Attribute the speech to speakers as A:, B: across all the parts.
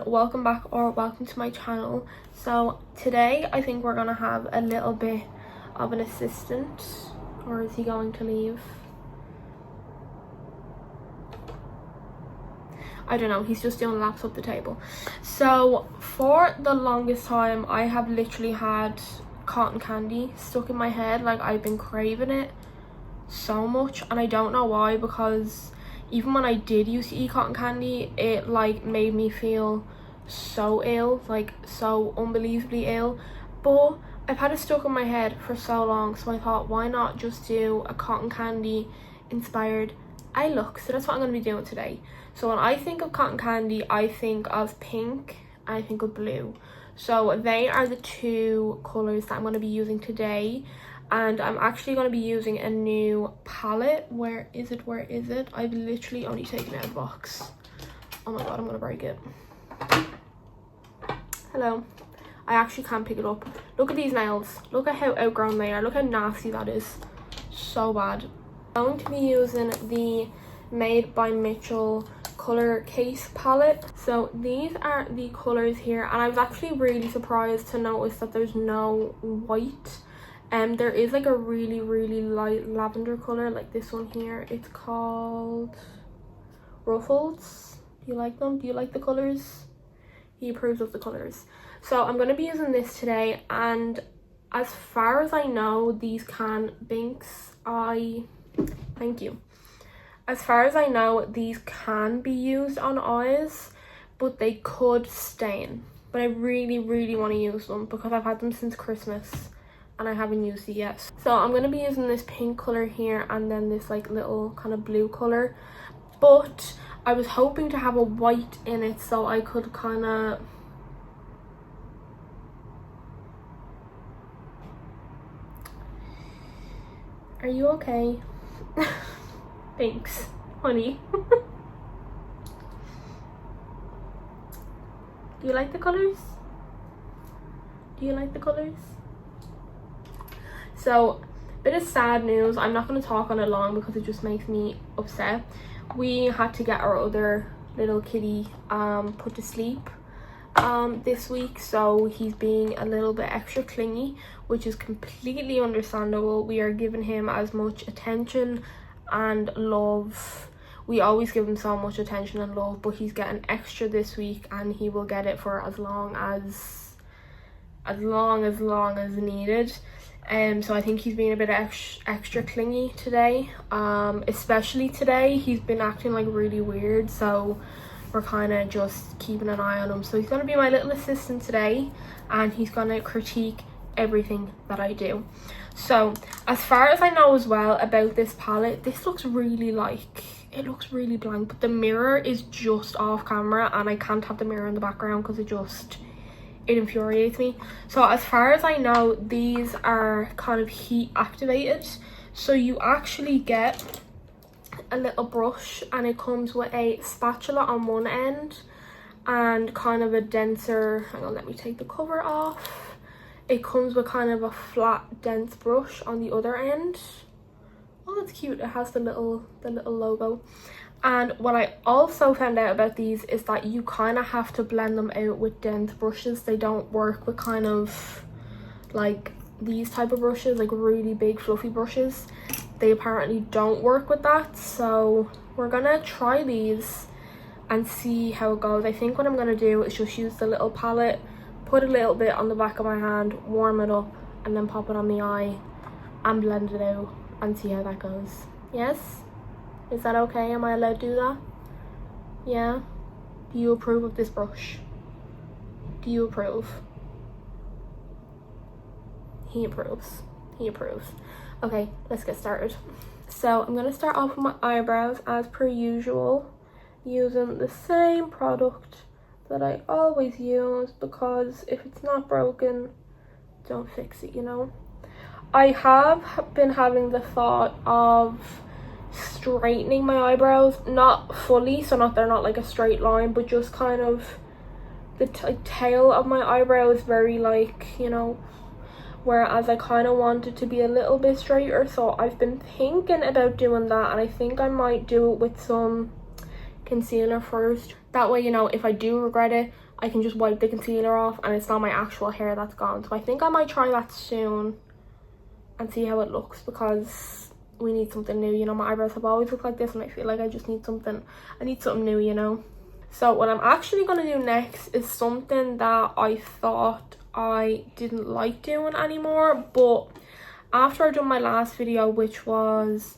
A: welcome back or welcome to my channel. So today I think we're gonna have a little bit of an assistant, or is he going to leave? I don't know, he's just doing laps up the table. So for the longest time I have literally had cotton candy stuck in my head. Like, I've been craving it so much and I don't know why, because even when I did used to eat cotton candy, it like made me feel so ill, like so unbelievably ill. But I've had it stuck in my head for so long, so I thought, why not just do a cotton candy inspired eye look? So that's what I'm going to be doing today. So when I think of cotton candy, I think of pink and I think of blue. So they are the two colours that I'm going to be using today. And I'm actually going to be using a new palette. Where is it? I've literally only taken it out of the box. Oh my god, I'm going to break it. Hello. I actually can't pick it up. Look at these nails. Look at how outgrown they are. Look how nasty that is. So bad. I'm going to be using the Made by Mitchell colour case palette. So these are the colours here. And I was actually really surprised to notice that there's no white. There is like a really light lavender color, like this one here. It's called Ruffles. Do you like them? Do you like the colors? He approves of the colors. So I'm going to be using this today, and as far as I know, these Binks, thank you. As far as I know, these can be used on eyes, but they could stain. But I really want to use them because I've had them since Christmas and I haven't used it yet. So I'm going to be using this pink color here and then this like little kind of blue color. But I was hoping to have a white in it so I could kind of... Are you okay? Thanks, honey. Do you like the colors? Do you like the colors? So, bit of sad news. I'm not going to talk on it long because it just makes me upset. We had to get our other little kitty put to sleep this week, so he's being a little bit extra clingy, which is completely understandable. We are giving him as much attention and love. We always give him so much attention and love, but he's getting extra this week, and he will get it for as long as needed. So I think he's being a bit extra clingy today. Especially today, he's been acting like really weird, so we're kind of just keeping an eye on him. So he's going to be my little assistant today, and he's going to critique everything that I do. So as far as I know as well about this palette, this looks really like, it looks really blank, but the mirror is just off camera and I can't have the mirror in the background because it infuriates me. So as far as I know, these are kind of heat activated, so you actually get a little brush and it comes with a spatula on one end and kind of a denser, hang on, let me take the cover off. It comes with kind of a flat dense brush on the other end. Oh, that's cute. It has the little logo. And what I also found out about these is that you kind of have to blend them out with dense brushes. They don't work with kind of like these type of brushes, like really big fluffy brushes. They apparently don't work with that. So we're gonna try these and see how it goes. I think what I'm gonna do is just use the little palette, put a little bit on the back of my hand, warm it up, and then pop it on the eye and blend it out and see how that goes. Yes? Is that okay? Am I allowed to do that? Yeah? Do you approve of this brush? Do you approve? He approves. He approves. Okay, let's get started. So I'm going to start off with my eyebrows as per usual, using the same product that I always use, because if it's not broken, don't fix it, you know? I have been having the thought of straightening my eyebrows, not fully, so they're not like a straight line, but just kind of the tail of my eyebrow is very like, you know, whereas I kind of want it to be a little bit straighter. So I've been thinking about doing that, and I think I might do it with some concealer first. That way, you know, if I do regret it, I can just wipe the concealer off and it's not my actual hair that's gone. So I think I might try that soon and see how it looks, because we need something new, you know. My eyebrows have always looked like this and I feel like I just need something, new, you know. So what I'm actually going to do next is something that I thought I didn't like doing anymore, but after I done my last video, which was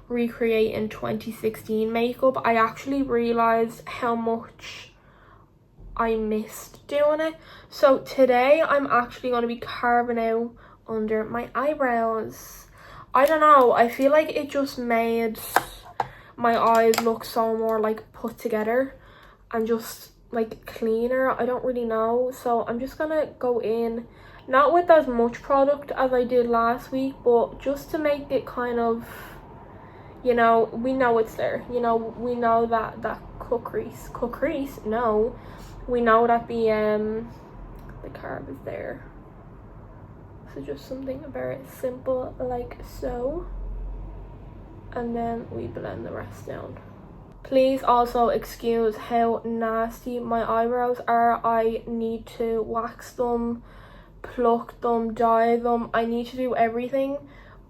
A: recreating 2016 makeup, I actually realized how much I missed doing it. So today I'm actually going to be carving out under my eyebrows. I don't know, I feel like it just made my eyes look so more like put together and just like cleaner. I don't really know. So I'm just gonna go in, not with as much product as I did last week, but just to make it kind of, you know, we know it's there, you know, we know that cut crease, no, we know that the carve is there. So just something very simple like so, and then we blend the rest down. Please also excuse how nasty my eyebrows are. I need to wax them, pluck them, dye them. I need to do everything.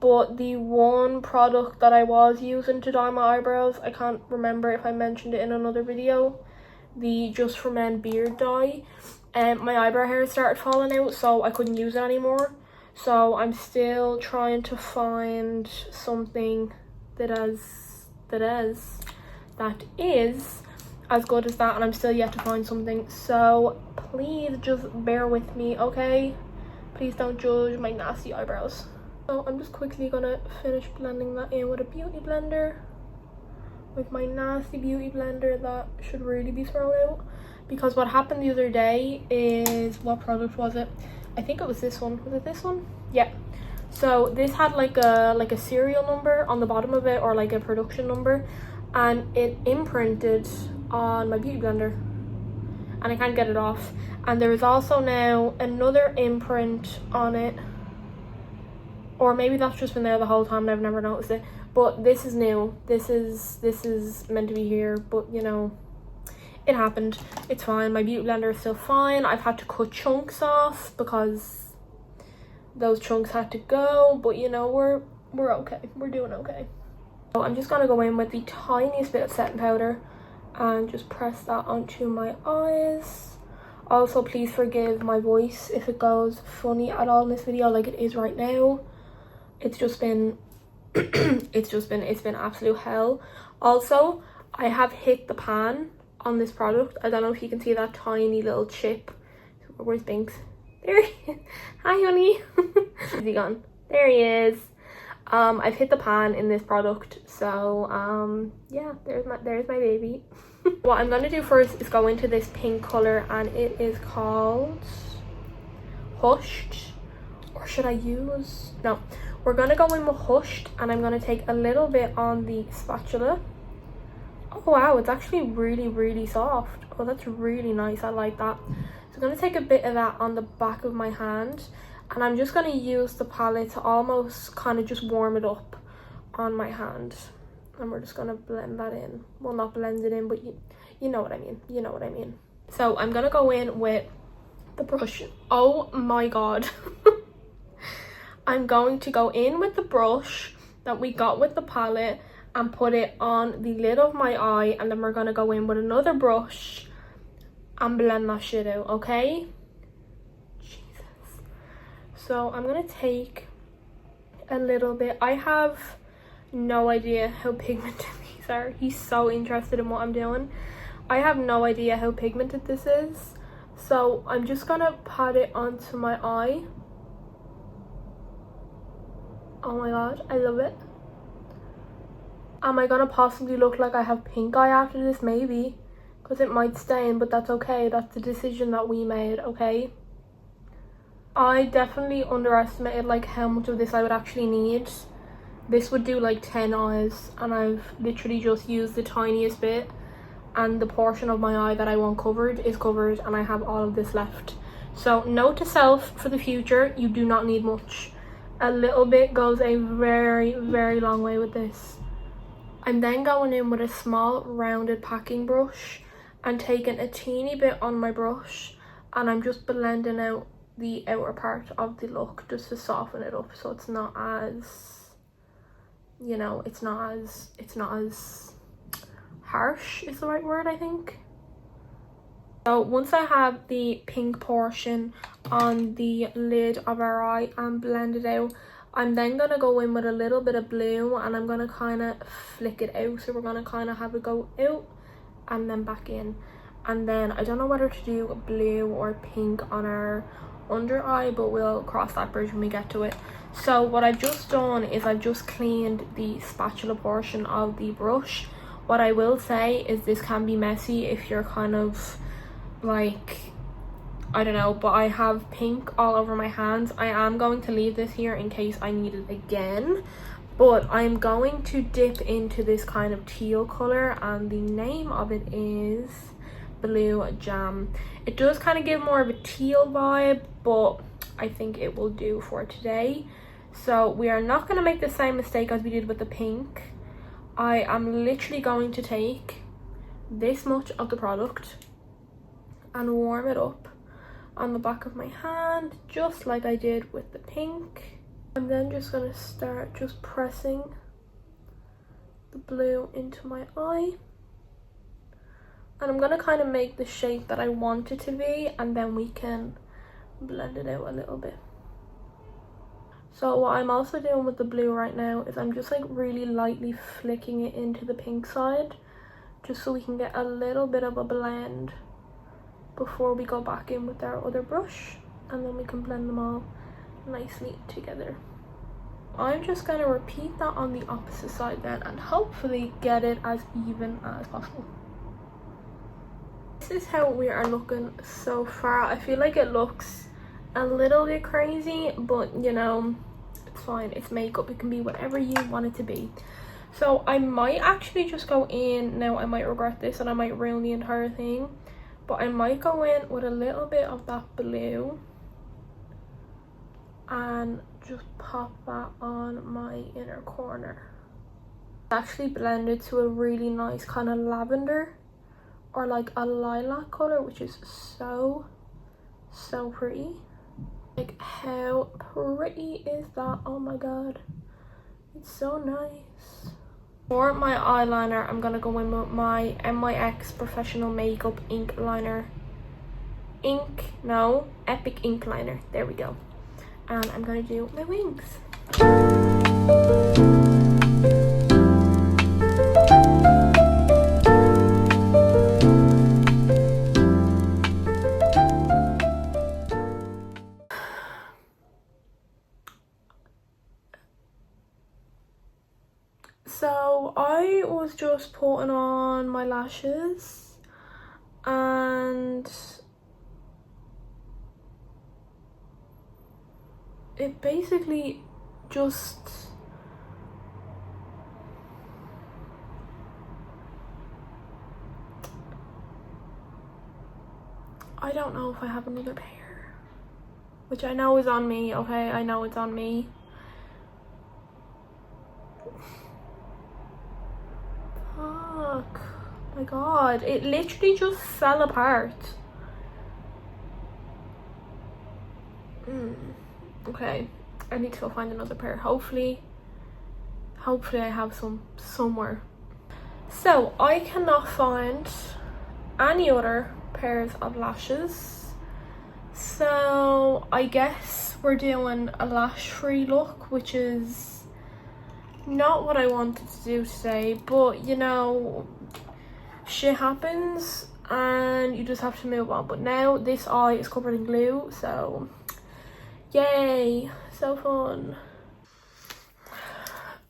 A: But the one product that I was using to dye my eyebrows, I can't remember if I mentioned it in another video, the Just For Men beard dye, and my eyebrow hair started falling out, so I couldn't use it anymore. So I'm still trying to find something that is as good as that, and I'm still yet to find something. So please just bear with me, okay? Please don't judge my nasty eyebrows. So I'm just quickly gonna finish blending that in with a beauty blender, with my nasty beauty blender that should really be thrown out. Because what happened the other day is, what product was it? I think it was this one. Was it this one? Yeah. So this had like a serial number on the bottom of it, or like a production number, and it imprinted on my beauty blender and I can't get it off. And there is also now another imprint on it, or maybe that's just been there the whole time and I've never noticed it, but this is new. This is meant to be here, but you know, it happened. It's fine. My beauty blender is still fine. I've had to cut chunks off because those chunks had to go, but you know, we're okay. We're doing okay. So I'm just gonna go in with the tiniest bit of setting powder and just press that onto my eyes. Also, please forgive my voice if it goes funny at all in this video, like it is right now. It's just been it's been absolute hell. Also, I have hit the pan on this product. I don't know if you can see that tiny little chip. Where's Binks? There he is. Hi, honey. Is he gone? There he is. I've hit the pan in this product, so yeah, there's my baby. What I'm gonna do first is go into this pink color, and it is called Hushed, or should I use, no, we're gonna go in with Hushed, and I'm gonna take a little bit on the spatula. Oh wow, it's actually really soft. Oh, that's really nice. I like that. So I'm gonna take a bit of that on the back of my hand, and I'm just going to use the palette to almost kind of just warm it up on my hand. And we're just going to blend that in. Well, not blend it in, but you know what I mean. You know what I mean. So I'm going to go in with the brush. Oh my god. I'm going to go in with the brush that we got with the palette and put it on the lid of my eye. And then we're going to go in with another brush and blend that shit out, okay? So I'm gonna take a little bit. I have no idea how pigmented these are. He's so interested in what I'm doing. I have no idea how pigmented this is. So I'm just gonna pat it onto my eye. Oh my god, I love it. Am I gonna possibly look like I have pink eye after this? Maybe. Because it might stain, but that's okay. That's the decision that we made, okay? I definitely underestimated like how much of this I would actually need. This would do like 10 eyes, and I've literally just used the tiniest bit, and the portion of my eye that I want covered is covered, and I have all of this left. So note to self for the future, you do not need much. A little bit goes a very long way with this. I'm then going in with a small rounded packing brush, and taking a teeny bit on my brush, and I'm just blending out the outer part of the look just to soften it up so it's not as, you know, it's not as harsh is the right word, I think. So once I have the pink portion on the lid of our eye and blended out, I'm then going to go in with a little bit of blue and I'm going to kind of flick it out. So we're going to kind of have it go out and then back in. And then I don't know whether to do blue or pink on our under eye, but we'll cross that bridge when we get to it. So what I've just done is I've just cleaned the spatula portion of the brush. What I will say is this can be messy if you're kind of like, I don't know, but I have pink all over my hands. I am going to leave this here in case I need it again, but I'm going to dip into this kind of teal color, and the name of it is Blue Jam. It does kind of give more of a teal vibe, but I think it will do for today. So we are not going to make the same mistake as we did with the pink. I am literally going to take this much of the product and warm it up on the back of my hand just like I did with the pink. I'm then just going to start just pressing the blue into my eye, and I'm going to kind of make the shape that I want it to be, and then we can blend it out a little bit. So what I'm also doing with the blue right now is I'm just like really lightly flicking it into the pink side just so we can get a little bit of a blend before we go back in with our other brush, and then we can blend them all nicely together. I'm just going to repeat that on the opposite side then and hopefully get it as even as possible. This is how we are looking so far. I feel like it looks a little bit crazy, but you know, it's fine. It's makeup. It can be whatever you want it to be. So I might actually just go in now. I might regret this and I might ruin the entire thing, but I might go in with a little bit of that blue and just pop that on my inner corner. It's actually blended to a really nice kind of lavender or like a lilac color, which is so pretty. Like, how pretty is that? Oh my god, it's so nice. For my eyeliner, I'm gonna go in with my NYX Professional Makeup ink liner. Epic ink liner. There we go. And I'm gonna do my wings. So I was just putting on my lashes and it basically just, I don't know if I have another pair, which I know is on me, okay? I know it's on me. Fuck. My god, it literally just fell apart. Okay, I need to go find another pair. Hopefully I have some somewhere. So I cannot find any other pairs of lashes, so I guess we're doing a lash free look, which is not what I wanted to do today, but you know, shit happens and you just have to move on. But now this eye is covered in glue, so yay, so fun.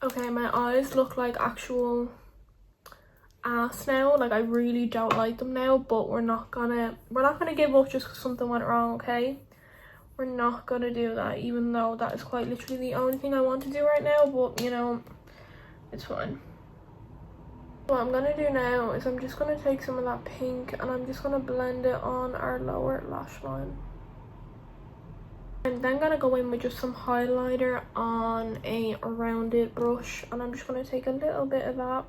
A: Okay, my eyes look like actual ass now. Like, I really don't like them now, but we're not gonna give up just because something went wrong, okay? We're not gonna do that, even though that is quite literally the only thing I want to do right now, but you know, it's fine. What I'm gonna do now is I'm just gonna take some of that pink and I'm just gonna blend it on our lower lash line. I'm then gonna go in with just some highlighter on a rounded brush, and I'm just gonna take a little bit of that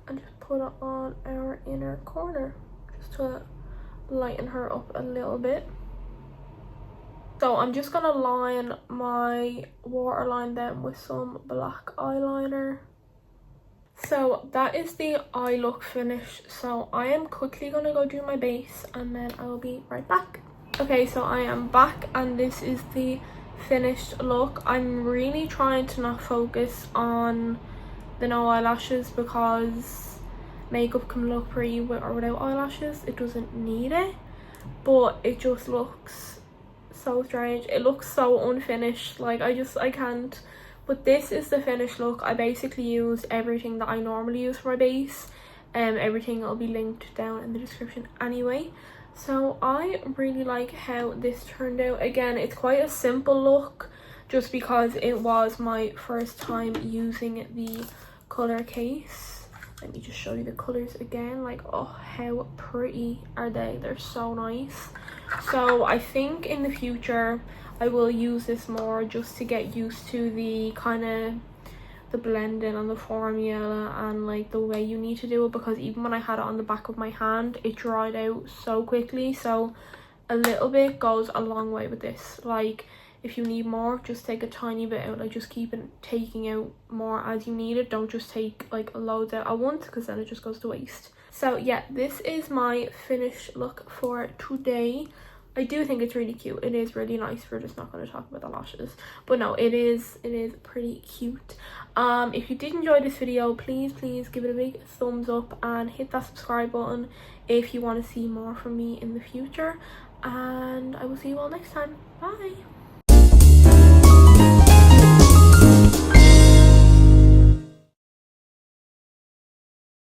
A: and just put it on our inner corner just to lighten her up a little bit. So I'm just gonna line my waterline then with some black eyeliner. So that is the eye look finished. So I am quickly gonna go do my base and then I will be right back. Okay, so I am back and this is the finished look. I'm really trying to not focus on the no eyelashes because makeup can look pretty with or without eyelashes. It doesn't need it, but it just looks so strange. It looks so unfinished. Like I can't. But this is the finished look. I basically used everything that I normally use for my base. Everything will be linked down in the description anyway. So I really like how this turned out. Again, it's quite a simple look just because it was my first time using the color case. Let me just show you the colors again. Like, oh, how pretty are they? They're so nice. So I think in the future I will use this more just to get used to the kind of the blending and the formula and like the way you need to do it, because even when I had it on the back of my hand it dried out so quickly. So a little bit goes a long way with this. Like if you need more, just take a tiny bit out. Like just keep taking out more as you need it. Don't just take like loads out at once because then it just goes to waste. So yeah, this is my finished look for today. I do think it's really cute. It is really nice. We're just not going to talk about the lashes, but no, it is pretty cute. If you did enjoy this video, please give it a big thumbs up and hit that subscribe button if you want to see more from me in the future, and I will see you all next time. Bye.